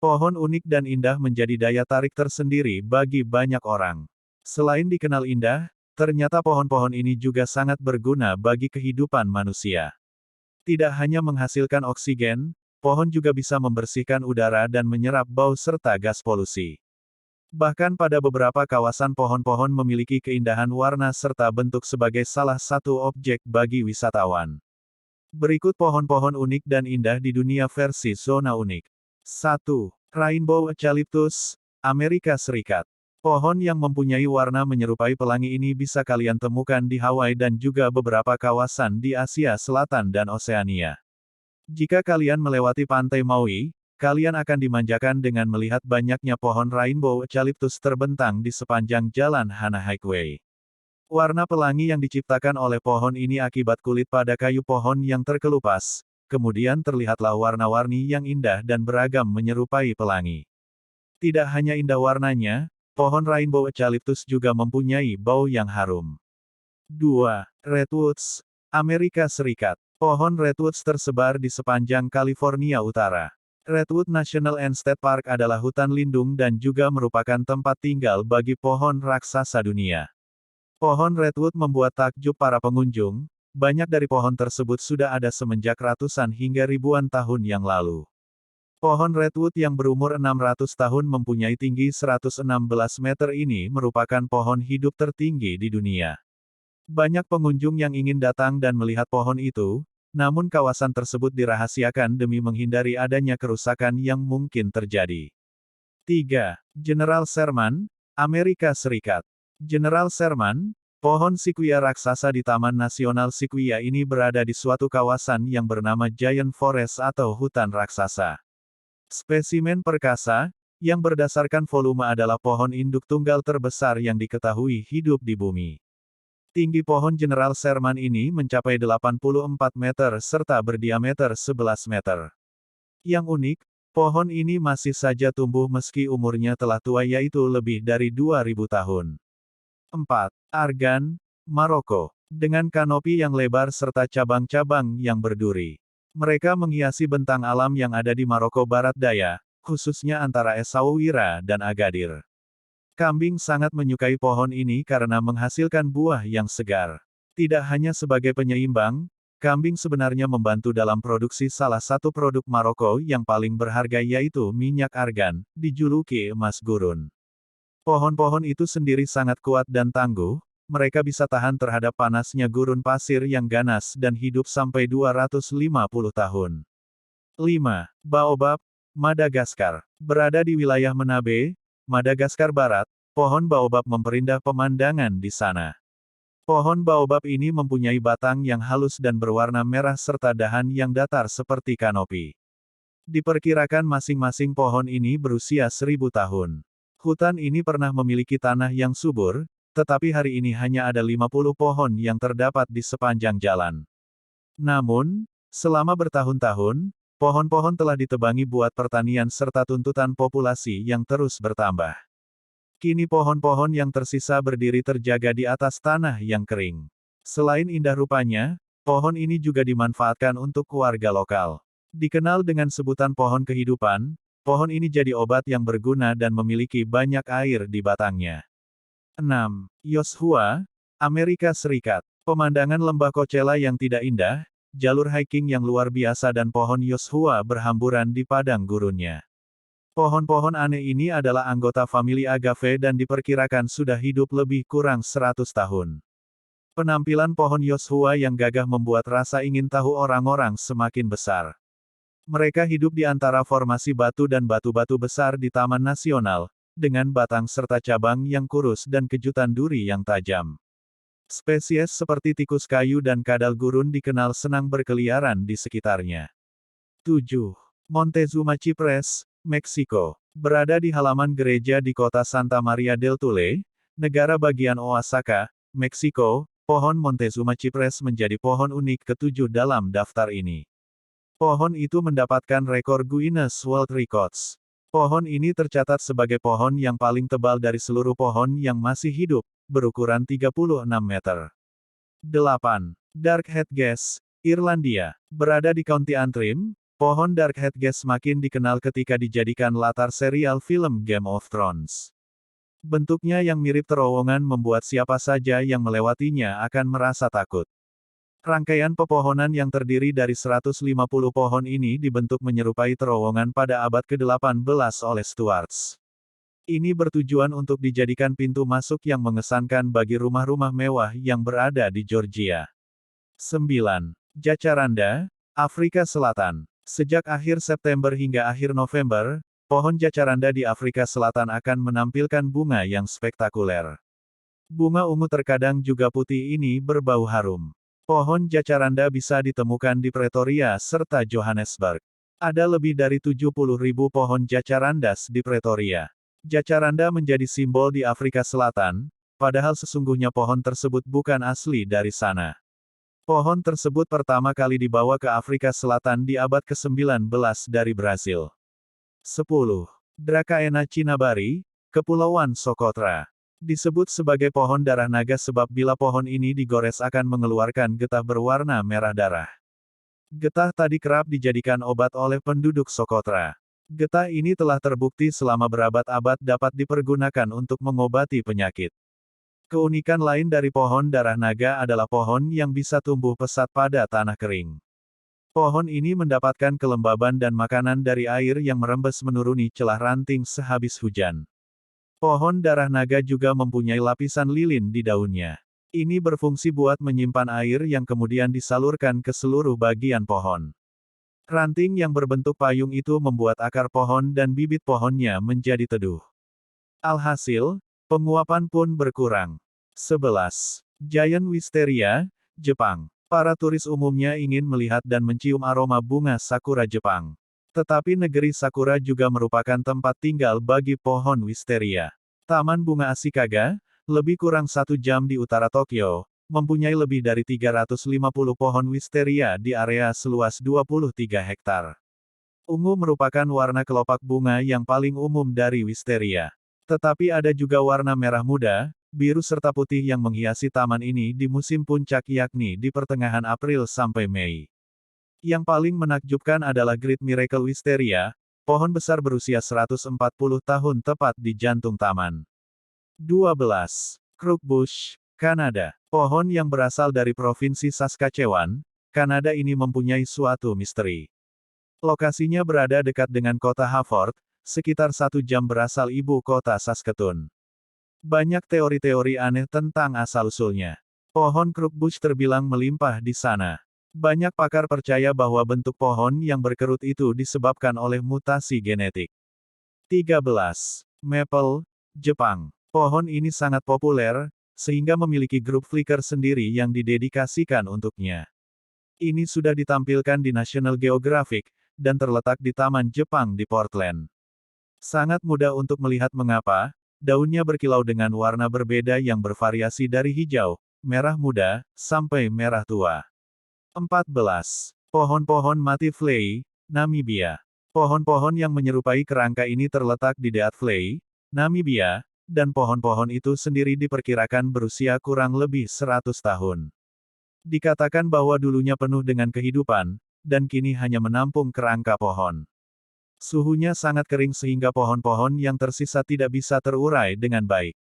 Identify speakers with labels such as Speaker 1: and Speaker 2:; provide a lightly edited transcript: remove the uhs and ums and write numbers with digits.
Speaker 1: Pohon unik dan indah menjadi daya tarik tersendiri bagi banyak orang. Selain dikenal indah, ternyata pohon-pohon ini juga sangat berguna bagi kehidupan manusia. Tidak hanya menghasilkan oksigen, pohon juga bisa membersihkan udara dan menyerap bau serta gas polusi. Bahkan pada beberapa kawasan pohon-pohon memiliki keindahan warna serta bentuk sebagai salah satu objek bagi wisatawan. Berikut pohon-pohon unik dan indah di dunia versi zona unik. 1. Rainbow Eucalyptus, Amerika Serikat. Pohon yang mempunyai warna menyerupai pelangi ini bisa kalian temukan di Hawaii dan juga beberapa kawasan di Asia Selatan dan Oseania. Jika kalian melewati pantai Maui, kalian akan dimanjakan dengan melihat banyaknya pohon rainbow eucalyptus terbentang di sepanjang jalan Hana Highway. Warna pelangi yang diciptakan oleh pohon ini akibat kulit pada kayu pohon yang terkelupas, kemudian terlihatlah warna-warni yang indah dan beragam menyerupai pelangi. Tidak hanya indah warnanya, pohon rainbow eucalyptus juga mempunyai bau yang harum. 2. Redwoods, Amerika Serikat. Pohon redwoods tersebar di sepanjang California Utara. Redwood National and State Park adalah hutan lindung dan juga merupakan tempat tinggal bagi pohon raksasa dunia. Pohon redwood membuat takjub para pengunjung, banyak dari pohon tersebut sudah ada semenjak ratusan hingga ribuan tahun yang lalu. Pohon redwood yang berumur 600 tahun mempunyai tinggi 116 meter ini merupakan pohon hidup tertinggi di dunia. Banyak pengunjung yang ingin datang dan melihat pohon itu, namun kawasan tersebut dirahasiakan demi menghindari adanya kerusakan yang mungkin terjadi. 3. General Sherman, Amerika Serikat. General Sherman, pohon sequoia raksasa di Taman Nasional Sequoia ini berada di suatu kawasan yang bernama Giant Forest atau hutan raksasa. Spesimen perkasa, yang berdasarkan volume adalah pohon induk tunggal terbesar yang diketahui hidup di bumi. Tinggi pohon General Sherman ini mencapai 84 meter serta berdiameter 11 meter. Yang unik, pohon ini masih saja tumbuh meski umurnya telah tua yaitu lebih dari 2000 tahun. 4. Argan, Maroko. Dengan kanopi yang lebar serta cabang-cabang yang berduri. Mereka menghiasi bentang alam yang ada di Maroko Barat Daya, khususnya antara Essaouira dan Agadir. Kambing sangat menyukai pohon ini karena menghasilkan buah yang segar. Tidak hanya sebagai penyeimbang, kambing sebenarnya membantu dalam produksi salah satu produk Maroko yang paling berharga yaitu minyak argan, dijuluki emas gurun. Pohon-pohon itu sendiri sangat kuat dan tangguh, mereka bisa tahan terhadap panasnya gurun pasir yang ganas dan hidup sampai 250 tahun. 5. Baobab, Madagaskar. Berada di wilayah Menabe, Madagaskar Barat, pohon baobab memperindah pemandangan di sana. Pohon baobab ini mempunyai batang yang halus dan berwarna merah serta dahan yang datar seperti kanopi. Diperkirakan masing-masing pohon ini berusia 1000 tahun. Hutan ini pernah memiliki tanah yang subur, tetapi hari ini hanya ada 50 pohon yang terdapat di sepanjang jalan. Namun, selama bertahun-tahun, pohon-pohon telah ditebangi buat pertanian serta tuntutan populasi yang terus bertambah. Kini pohon-pohon yang tersisa berdiri terjaga di atas tanah yang kering. Selain indah rupanya, pohon ini juga dimanfaatkan untuk warga lokal. Dikenal dengan sebutan pohon kehidupan, pohon ini jadi obat yang berguna dan memiliki banyak air di batangnya. 6. Yoshua, Amerika Serikat. Pemandangan lembah Coachella yang tidak indah, jalur hiking yang luar biasa dan pohon Yoshua berhamburan di padang gurunnya. Pohon-pohon aneh ini adalah anggota famili agave dan diperkirakan sudah hidup lebih kurang 100 tahun. Penampilan pohon Yoshua yang gagah membuat rasa ingin tahu orang-orang semakin besar. Mereka hidup di antara formasi batu dan batu-batu besar di Taman Nasional, dengan batang serta cabang yang kurus dan kejutan duri yang tajam. Spesies seperti tikus kayu dan kadal gurun dikenal senang berkeliaran di sekitarnya. 7. Montezuma Cypress, Meksiko. Berada di halaman gereja di kota Santa Maria del Tule, negara bagian Oaxaca, Meksiko, pohon Montezuma Cypress menjadi pohon unik ketujuh dalam daftar ini. Pohon itu mendapatkan rekor Guinness World Records. Pohon ini tercatat sebagai pohon yang paling tebal dari seluruh pohon yang masih hidup, berukuran 36 meter. 8. Dark Head Gas, Irlandia. Berada di County Antrim, Pohon Dark Hedges semakin dikenal ketika dijadikan latar serial film Game of Thrones. Bentuknya yang mirip terowongan membuat siapa saja yang melewatinya akan merasa takut. Rangkaian pepohonan yang terdiri dari 150 pohon ini dibentuk menyerupai terowongan pada abad ke-18 oleh Stuarts. Ini bertujuan untuk dijadikan pintu masuk yang mengesankan bagi rumah-rumah mewah yang berada di Georgia. 9. Jacaranda, Afrika Selatan. Sejak akhir September hingga akhir November, pohon jacaranda di Afrika Selatan akan menampilkan bunga yang spektakuler. Bunga ungu terkadang juga putih ini berbau harum. Pohon jacaranda bisa ditemukan di Pretoria serta Johannesburg. Ada lebih dari 70.000 pohon jacarandas di Pretoria. Jacaranda menjadi simbol di Afrika Selatan, padahal sesungguhnya pohon tersebut bukan asli dari sana. Pohon tersebut pertama kali dibawa ke Afrika Selatan di abad ke-19 dari Brasil. 10. Dracaena cinnamomum, Kepulauan Socotra. Disebut sebagai pohon darah naga sebab bila pohon ini digores akan mengeluarkan getah berwarna merah darah. Getah tadi kerap dijadikan obat oleh penduduk Socotra. Getah ini telah terbukti selama berabad-abad dapat dipergunakan untuk mengobati penyakit. Keunikan lain dari pohon darah naga adalah pohon yang bisa tumbuh pesat pada tanah kering. Pohon ini mendapatkan kelembaban dan makanan dari air yang merembes menuruni celah ranting sehabis hujan. Pohon darah naga juga mempunyai lapisan lilin di daunnya. Ini berfungsi buat menyimpan air yang kemudian disalurkan ke seluruh bagian pohon. Ranting yang berbentuk payung itu membuat akar pohon dan bibit pohonnya menjadi teduh. Alhasil, penguapan pun berkurang. 11. Giant Wisteria, Jepang. Para turis umumnya ingin melihat dan mencium aroma bunga sakura Jepang. Tetapi negeri sakura juga merupakan tempat tinggal bagi pohon wisteria. Taman Bunga Ashikaga, lebih kurang 1 jam di utara Tokyo, mempunyai lebih dari 350 pohon wisteria di area seluas 23 hektar. Ungu merupakan warna kelopak bunga yang paling umum dari wisteria. Tetapi ada juga warna merah muda, biru serta putih yang menghiasi taman ini di musim puncak yakni di pertengahan April sampai Mei. Yang paling menakjubkan adalah Great Miracle Wisteria, pohon besar berusia 140 tahun tepat di jantung taman. 12. Crookbush, Kanada. Pohon yang berasal dari Provinsi Saskatchewan, Kanada ini mempunyai suatu misteri. Lokasinya berada dekat dengan kota Havre, sekitar 1 jam berasal ibu kota Saskatoon. Banyak teori-teori aneh tentang asal-usulnya. Pohon crookbush terbilang melimpah di sana. Banyak pakar percaya bahwa bentuk pohon yang berkerut itu disebabkan oleh mutasi genetik. 13. Maple, Jepang. Pohon ini sangat populer, sehingga memiliki grup Flickr sendiri yang didedikasikan untuknya. Ini sudah ditampilkan di National Geographic, dan terletak di Taman Jepang di Portland. Sangat mudah untuk melihat mengapa, daunnya berkilau dengan warna berbeda yang bervariasi dari hijau, merah muda, sampai merah tua. 14. Pohon-pohon Matiflei, Namibia. Pohon-pohon yang menyerupai kerangka ini terletak di Deathvlei, Namibia, dan pohon-pohon itu sendiri diperkirakan berusia kurang lebih 100 tahun. Dikatakan bahwa dulunya penuh dengan kehidupan, dan kini hanya menampung kerangka pohon. Suhunya sangat kering sehingga pohon-pohon yang tersisa tidak bisa terurai dengan baik.